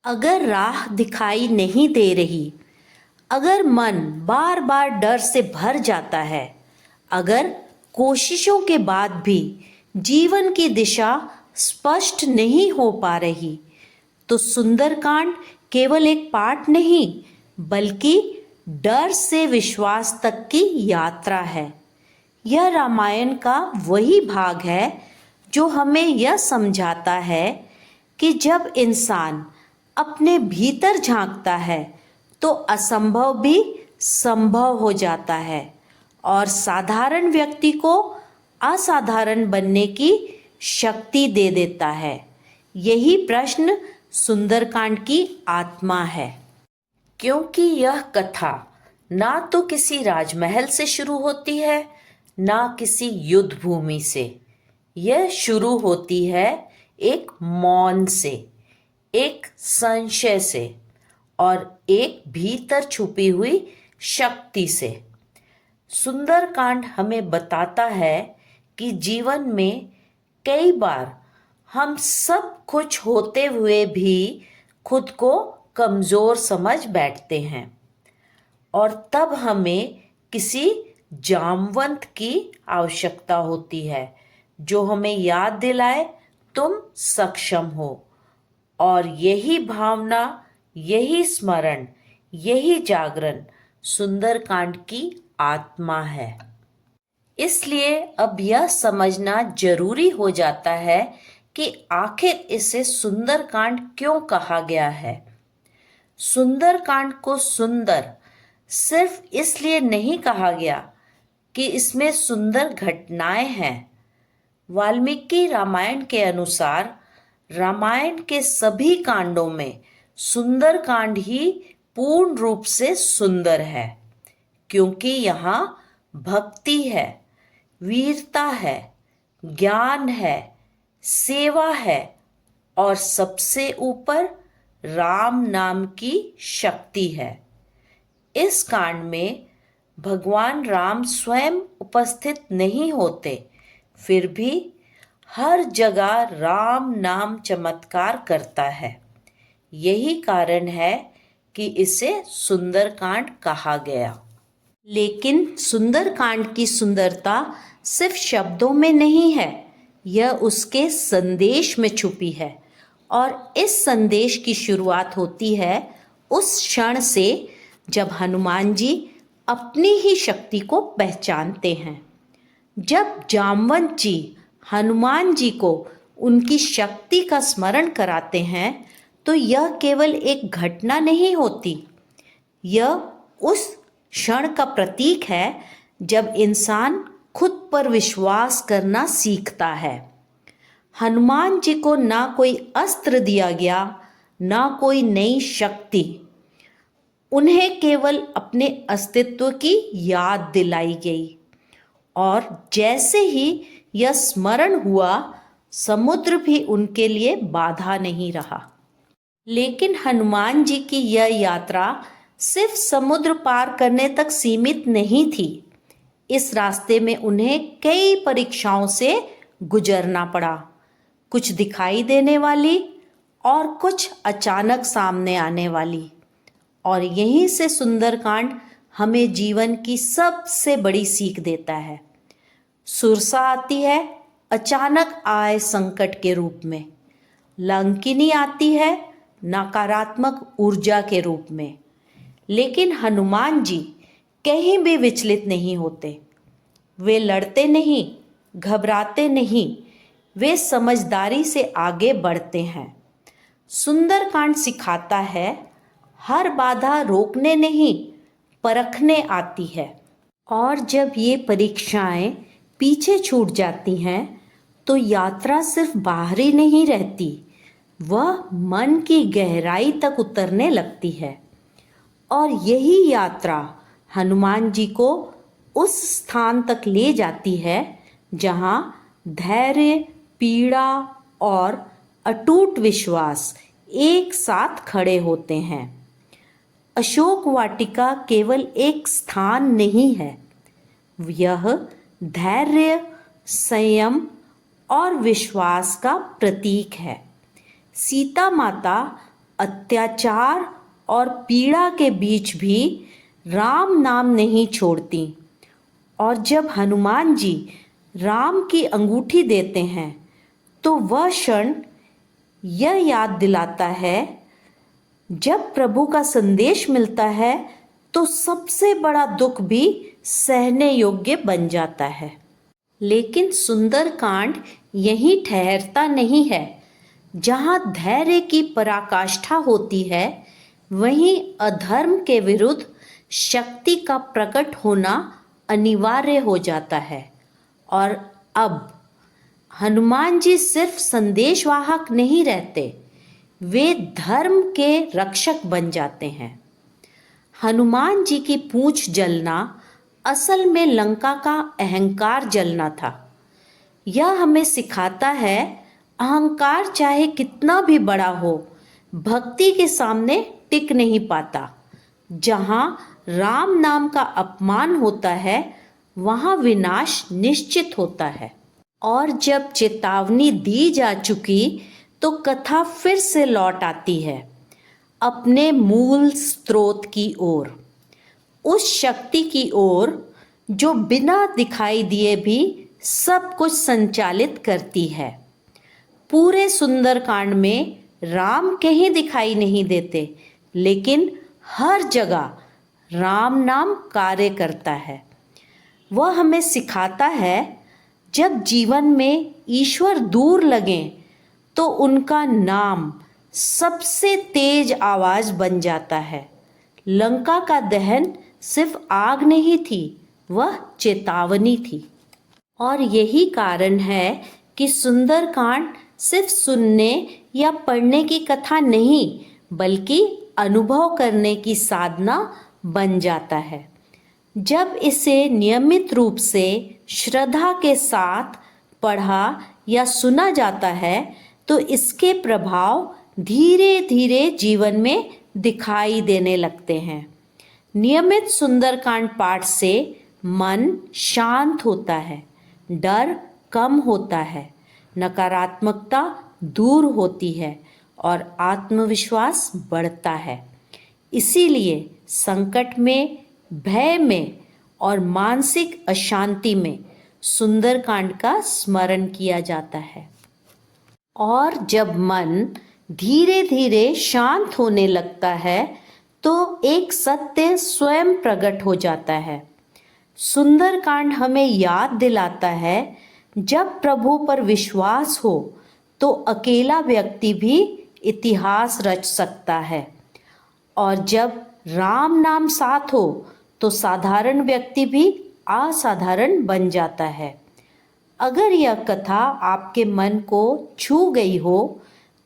अगर राह दिखाई नहीं दे रही, अगर मन बार बार डर से भर जाता है, अगर कोशिशों के बाद भी जीवन की दिशा स्पष्ट नहीं हो पा रही, तो सुंदरकांड केवल एक पाठ नहीं, बल्कि डर से विश्वास तक की यात्रा है। यह रामायण का वही भाग है जो हमें यह समझाता है कि जब इंसान अपने भीतर झांकता है तो असंभव भी संभव हो जाता है और साधारण व्यक्ति को असाधारण बनने की शक्ति दे देता है। यही प्रश्न सुंदरकांड की आत्मा है। क्योंकि यह कथा ना तो किसी राजमहल से शुरू होती है, ना किसी युद्ध भूमि से। यह शुरू होती है एक मौन से, एक संशय से और एक भीतर छुपी हुई शक्ति से। सुंदरकांड हमें बताता है कि जीवन में कई बार हम सब कुछ होते हुए भी खुद को कमजोर समझ बैठते हैं और तब हमें किसी जामवंत की आवश्यकता होती है जो हमें याद दिलाए तुम सक्षम हो। और यही भावना, यही स्मरण, यही जागरण सुंदरकांड की आत्मा है। इसलिए अब यह समझना जरूरी हो जाता है कि आखिर इसे सुंदरकांड क्यों कहा गया है। सुंदरकांड को सुंदर सिर्फ इसलिए नहीं कहा गया कि इसमें सुंदर घटनाएं हैं। वाल्मीकि रामायण के अनुसार रामायण के सभी कांडों में सुंदरकांड ही पूर्ण रूप से सुंदर है, क्योंकि यहाँ भक्ति है, वीरता है, ज्ञान है, सेवा है और सबसे ऊपर राम नाम की शक्ति है। इस कांड में भगवान राम स्वयं उपस्थित नहीं होते, फिर भी हर जगह राम नाम चमत्कार करता है। यही कारण है कि इसे सुंदरकांड कहा गया। लेकिन सुंदरकांड की सुंदरता सिर्फ शब्दों में नहीं है, यह उसके संदेश में छुपी है। और इस संदेश की शुरुआत होती है उस क्षण से जब हनुमान जी अपनी ही शक्ति को पहचानते हैं। जब जामवंत जी हनुमान जी को उनकी शक्ति का स्मरण कराते हैं तो यह केवल एक घटना नहीं होती, यह उस क्षण का प्रतीक है जब इंसान खुद पर विश्वास करना सीखता है। हनुमान जी को ना कोई अस्त्र दिया गया, ना कोई नई शक्ति, उन्हें केवल अपने अस्तित्व की याद दिलाई गई। और जैसे ही यह स्मरण हुआ, समुद्र भी उनके लिए बाधा नहीं रहा। लेकिन हनुमान जी की यह यात्रा सिर्फ समुद्र पार करने तक सीमित नहीं थी। इस रास्ते में उन्हें कई परीक्षाओं से गुजरना पड़ा, कुछ दिखाई देने वाली और कुछ अचानक सामने आने वाली। और यहीं से सुंदरकांड हमें जीवन की सबसे बड़ी सीख देता है। सुरसा आती है अचानक आए संकट के रूप में, लंकिनी आती है नकारात्मक ऊर्जा के रूप में, लेकिन हनुमान जी कहीं भी विचलित नहीं होते। वे लड़ते नहीं, घबराते नहीं, वे समझदारी से आगे बढ़ते हैं। सुंदरकांड सिखाता है हर बाधा रोकने नहीं, परखने आती है। और जब ये परीक्षाएं पीछे छूट जाती हैं तो यात्रा सिर्फ बाहरी नहीं रहती, वह मन की गहराई तक उतरने लगती है। और यही यात्रा हनुमान जी को उस स्थान तक ले जाती है जहाँ धैर्य, पीड़ा और अटूट विश्वास एक साथ खड़े होते हैं। अशोक वाटिका केवल एक स्थान नहीं है, यह धैर्य, संयम और विश्वास का प्रतीक है। सीता माता अत्याचार और पीड़ा के बीच भी राम नाम नहीं छोड़ती। और जब हनुमान जी राम की अंगूठी देते हैं तो वह क्षण यह याद दिलाता है, जब प्रभु का संदेश मिलता है तो सबसे बड़ा दुख भी सहने योग्य बन जाता है। लेकिन सुंदरकांड यहीं ठहरता नहीं है। जहाँ धैर्य की पराकाष्ठा होती है, वहीं अधर्म के विरुद्ध शक्ति का प्रकट होना अनिवार्य हो जाता है। और अब हनुमान जी सिर्फ संदेशवाहक नहीं रहते, वे धर्म के रक्षक बन जाते हैं। हनुमान जी की पूंछ जलना असल में लंका का अहंकार जलना था। यह हमें सिखाता है, अहंकार चाहे कितना भी बड़ा हो, भक्ति के सामने टिक नहीं पाता। जहाँ राम नाम का अपमान होता है, वहाँ विनाश निश्चित होता है। और जब चेतावनी दी जा चुकी तो कथा फिर से लौट आती है अपने मूल स्रोत की ओर, उस शक्ति की ओर जो बिना दिखाई दिए भी सब कुछ संचालित करती है। पूरे सुंदरकांड में राम कहीं दिखाई नहीं देते, लेकिन हर जगह राम नाम कार्य करता है। वह हमें सिखाता है, जब जीवन में ईश्वर दूर लगें तो उनका नाम सबसे तेज आवाज बन जाता है। लंका का दहन सिर्फ आग नहीं थी, वह चेतावनी थी। और यही कारण है कि सुंदरकांड सिर्फ सुनने या पढ़ने की कथा नहीं, बल्कि अनुभव करने की साधना बन जाता है। जब इसे नियमित रूप से श्रद्धा के साथ पढ़ा या सुना जाता है तो इसके प्रभाव धीरे धीरे जीवन में दिखाई देने लगते हैं। नियमित सुंदरकांड पाठ से मन शांत होता है, डर कम होता है, नकारात्मकता दूर होती है और आत्मविश्वास बढ़ता है। इसीलिए संकट में, भय में और मानसिक अशांति में सुंदरकांड का स्मरण किया जाता है। और जब मन धीरे धीरे शांत होने लगता है तो एक सत्य स्वयं प्रकट हो जाता है। सुंदरकांड हमें याद दिलाता है, जब प्रभु पर विश्वास हो तो अकेला व्यक्ति भी इतिहास रच सकता है, और जब राम नाम साथ हो तो साधारण व्यक्ति भी असाधारण बन जाता है। अगर यह कथा आपके मन को छू गई हो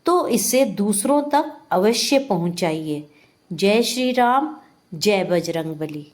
तो इसे दूसरों तक अवश्य पहुंचाइए। जय श्री राम, जय बजरंगबली।